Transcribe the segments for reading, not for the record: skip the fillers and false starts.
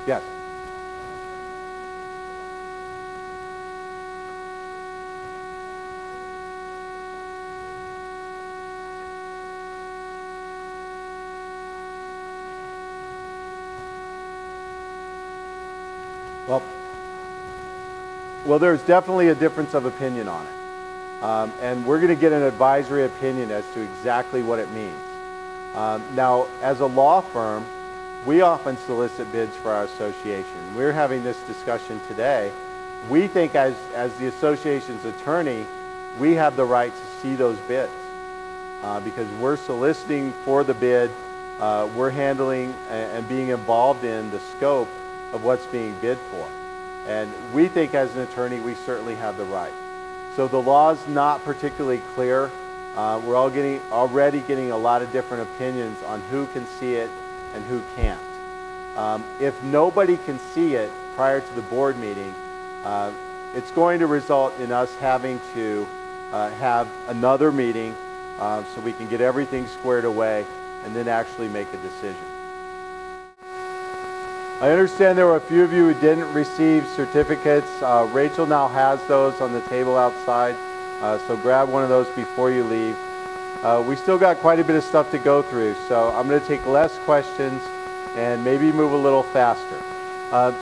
Yes. Well, there's definitely a difference of opinion on it. And we're going to get an advisory opinion as to exactly what it means. Now, as a law firm, we often solicit bids for our association. We're having this discussion today. We think as the association's attorney, we have the right to see those bids because we're soliciting for the bid. We're handling and being involved in the scope of what's being bid for. And we think as an attorney, we certainly have the right. So the law is not particularly clear. We're already getting a lot of different opinions on who can see it and who can't. If nobody can see it prior to the board meeting, it's going to result in us having to have another meeting so we can get everything squared away and then actually make a decision. I understand there were a few of you who didn't receive certificates. Rachel now has those on the table outside, so grab one of those before you leave. We still got quite a bit of stuff to go through, so I'm going to take less questions and maybe move a little faster.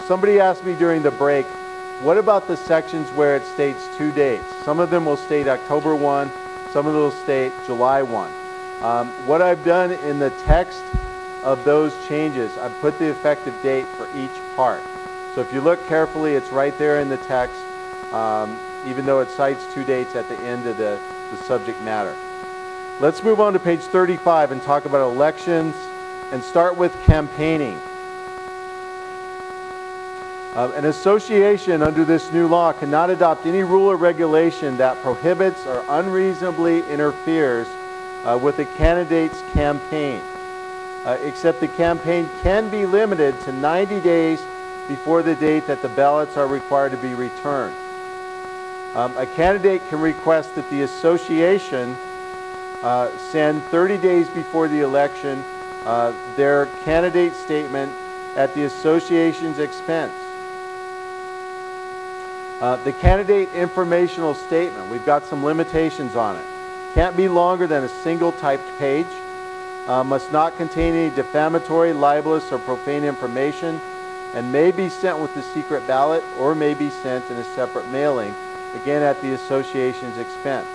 Somebody asked me during the break, what about the sections where it states 2 dates? Some of them will state October 1, some of them will state July 1. What I've done in the text of those changes, I've put the effective date for each part. So if you look carefully, it's right there in the text, even though it cites 2 dates at the end of the subject matter. Let's move on to page 35 and talk about elections and start with campaigning. An association under this new law cannot adopt any rule or regulation that prohibits or unreasonably interferes with a candidate's campaign, except the campaign can be limited to 90 days before the date that the ballots are required to be returned. A candidate can request that the association send 30 days before the election their candidate statement at the association's expense. The candidate informational statement, we've got some limitations on it. Can't be longer than a single typed page. Must not contain any defamatory, libelous, or profane information, and may be sent with the secret ballot or may be sent in a separate mailing, again at the association's expense.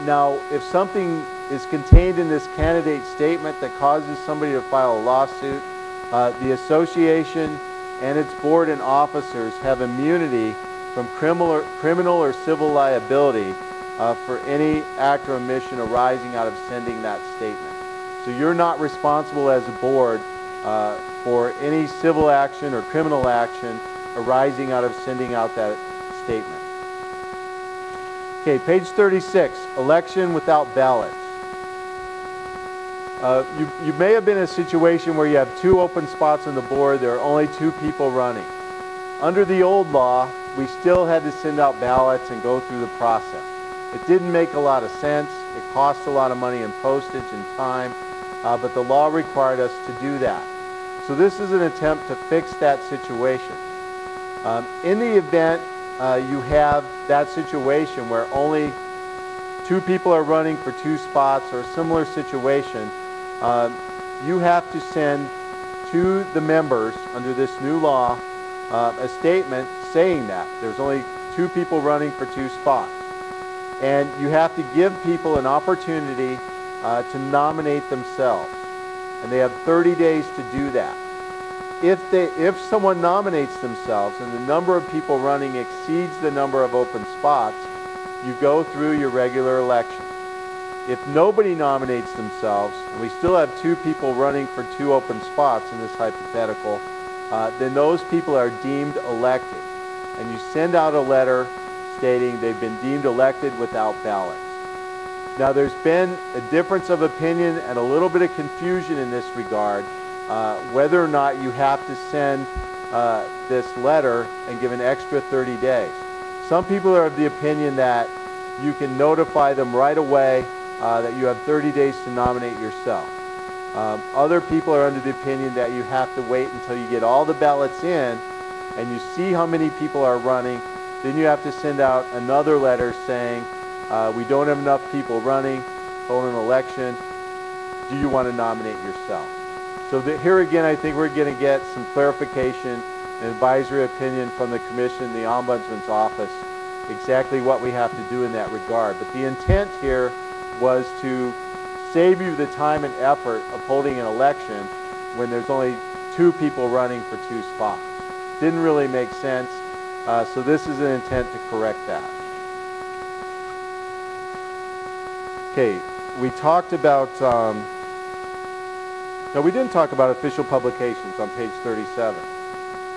Now, if something is contained in this candidate statement that causes somebody to file a lawsuit, the association and its board and officers have immunity from criminal or civil liability for any act or omission arising out of sending that statement. So you're not responsible as a board for any civil action or criminal action arising out of sending out that statement. Okay, page 36, election without ballots. You may have been in a situation where you have 2 open spots on the board, there are only 2 people running. Under the old law, we still had to send out ballots and go through the process. It didn't make a lot of sense, it cost a lot of money in postage and time, but the law required us to do that. So this is an attempt to fix that situation. In the event you have that situation where only 2 people are running for 2 spots or a similar situation, you have to send to the members under this new law a statement saying that there's only 2 people running for 2 spots. And you have to give people an opportunity to nominate themselves. And they have 30 days to do that. If someone nominates themselves and the number of people running exceeds the number of open spots, you go through your regular election. If nobody nominates themselves, and we still have 2 people running for 2 open spots in this hypothetical, then those people are deemed elected. And you send out a letter stating they've been deemed elected without ballots. Now there's been a difference of opinion and a little bit of confusion in this regard, whether or not you have to send this letter and give an extra 30 days. Some people are of the opinion that you can notify them right away that you have 30 days to nominate yourself. Other people are under the opinion that you have to wait until you get all the ballots in and you see how many people are running. Then you have to send out another letter saying, we don't have enough people running, hold an election. Do you want to nominate yourself? So here again, I think we're going to get some clarification and advisory opinion from the Commission, the Ombudsman's Office, exactly what we have to do in that regard. But the intent here was to save you the time and effort of holding an election when there's only 2 people running for 2 spots. Didn't really make sense, so this is an intent to correct that. Okay, we talked about, no, we didn't talk about official publications on page 37.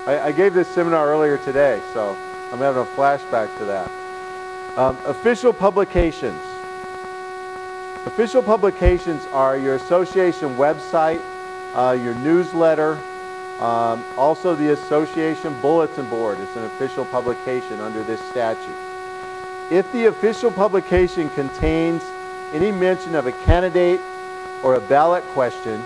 I gave this seminar earlier today, so I'm having a flashback to that. Official publications. Official publications are your association website, your newsletter, also the association bulletin board is an official publication under this statute. If the official publication contains any mention of a candidate or a ballot question,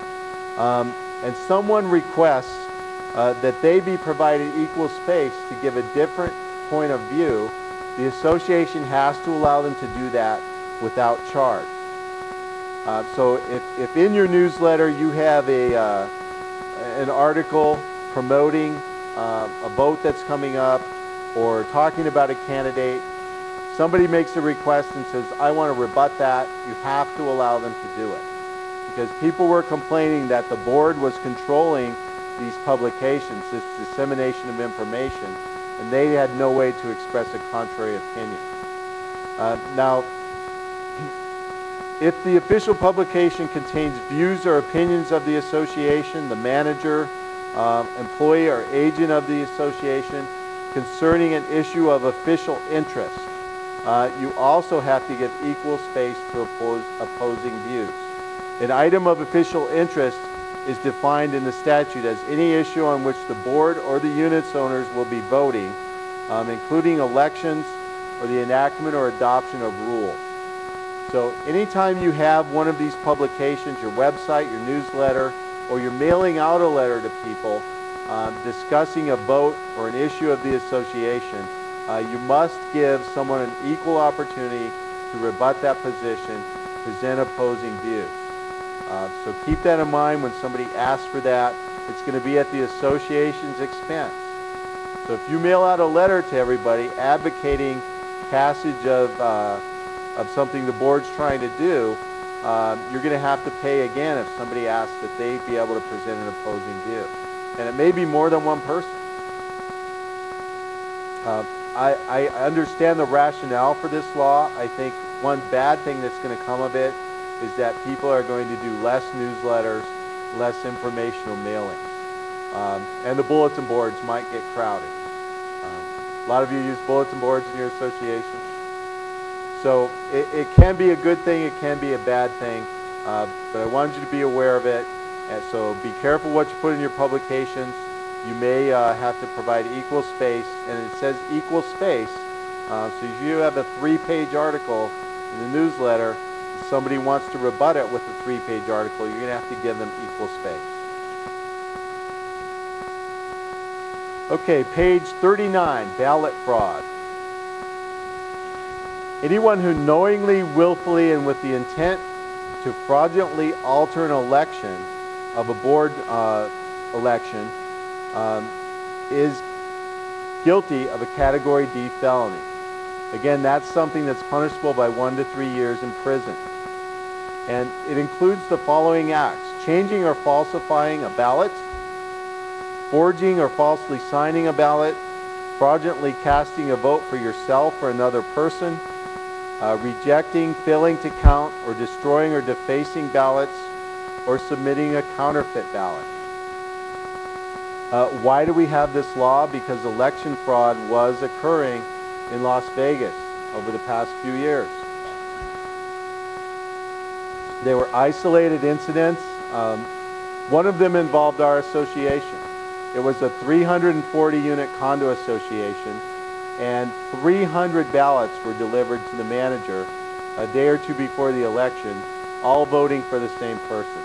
and someone requests that they be provided equal space to give a different point of view, the association has to allow them to do that without charge. So if in your newsletter you have an article promoting a vote that's coming up or talking about a candidate, somebody makes a request and says, I want to rebut that, you have to allow them to do it. Because people were complaining that the board was controlling these publications, this dissemination of information, and they had no way to express a contrary opinion. Now, if the official publication contains views or opinions of the association, the manager, employee or agent of the association concerning an issue of official interest, you also have to give equal space to opposing views. An item of official interest is defined in the statute as any issue on which the board or the unit's owners will be voting, including elections or the enactment or adoption of rules. So anytime you have one of these publications, your website, your newsletter, or you're mailing out a letter to people discussing a vote or an issue of the association, you must give someone an equal opportunity to rebut that position, present opposing views. So keep that in mind when somebody asks for that. It's going to be at the association's expense. So if you mail out a letter to everybody advocating passage of something the board's trying to do, you're going to have to pay again if somebody asks that they be able to present an opposing view. And it may be more than one person. I understand the rationale for this law. I think one bad thing that's going to come of it is that people are going to do less newsletters, less informational mailings. And the bulletin boards might get crowded. A lot of you use bulletin boards in your association. So it can be a good thing, it can be a bad thing, but I wanted you to be aware of it. And so be careful what you put in your publications. You may have to provide equal space, and it says equal space. So if you have a 3-page article in the newsletter, if somebody wants to rebut it with a 3-page article, you're going to have to give them equal space. Okay, page 39, ballot fraud. Anyone who knowingly, willfully, and with the intent to fraudulently alter an election of a board election is guilty of a Category D felony. Again, that's something that's punishable by 1 to 3 years in prison. And it includes the following acts: changing or falsifying a ballot, forging or falsely signing a ballot, fraudulently casting a vote for yourself or another person, rejecting, failing to count, or destroying or defacing ballots, or submitting a counterfeit ballot. Why do we have this law? Because election fraud was occurring in Las Vegas over the past few years. They were isolated incidents. One of them involved our association. It was a 340-unit condo association, and 300 ballots were delivered to the manager a day or two before the election, all voting for the same person.